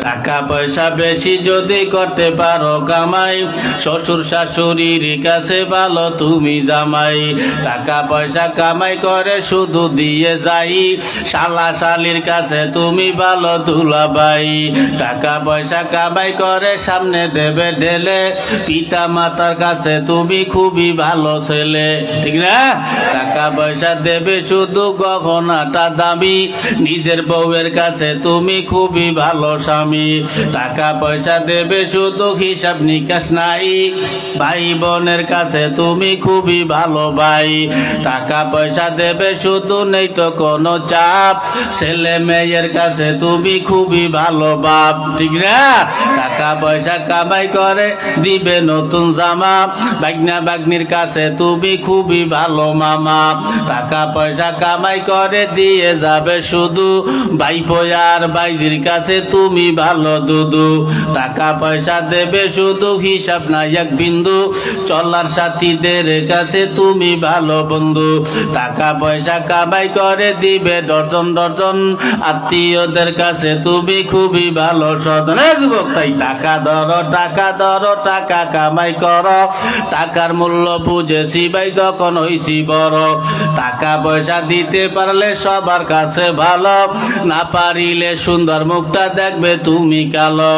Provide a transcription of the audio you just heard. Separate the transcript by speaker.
Speaker 1: টাকা পয়সা বেশি যদি করতে পারো কামাই, শ্বশুর শাশুড়ির কাছে ভালো তুমি জামাই। টাকা পয়সা কামাই করে শুধু দিয়ে যাই, শালা শালির কাছে তুমি ভালো দুলাভাই। টাকা পয়সা কামাই করে সামনে দেবে ঢেলে, পিতা মাতার কাছে তুমি খুবই ভালো ছেলে, ঠিক না? টাকা পয়সা দেবে শুধু গহনাটা দামি, নিজের বউয়ের কাছে তুমি খুবই ভালো স্বামী। টাকা পয়সা দেবে শুধু হিসাব নিকাশ নাই, ভাই বোনের কাছে তুমি খুবই ভালো ভাই। টাকা পয়সা দেবে শুধু নেই তো কোনো চাপ, ছেলে মেয়ের কাছে তুমি খুবই ভালো বাপ, ঠিক না? টাকা পয়সা কামাই করে দিবে নতুন জামা, বাগনা বাগনির কাছে তুমি খুবই ভালো মামা। টাকা পয়সা কামাই করে দিয়ে যাবে শুধু, ভাইপো আর ভাইজির কাছে তুমি ভালো দুদু। টাকা পয়সা দেবে শুধু হিসাব নাই এক বিন্দু, চলার সাথীদের কাছে তুমি ভালো বন্ধু। টাকা পয়সা কামাই করে দিবে ডজন ডজন, আত্মীয়দের কাছে তুমি খুবই ভালো সদন। যুবক তাই টাকা ধরো টাকা ধরো, টাকা কামাই করো, টাকার মূল্য বুঝেছি ভাই যখন হইছি বড়। টাকা পয়সা দিতে পারলে সবার কাছে ভালো, না পারিলে সুন্দর মুখটা দেখবে তুমি কালো।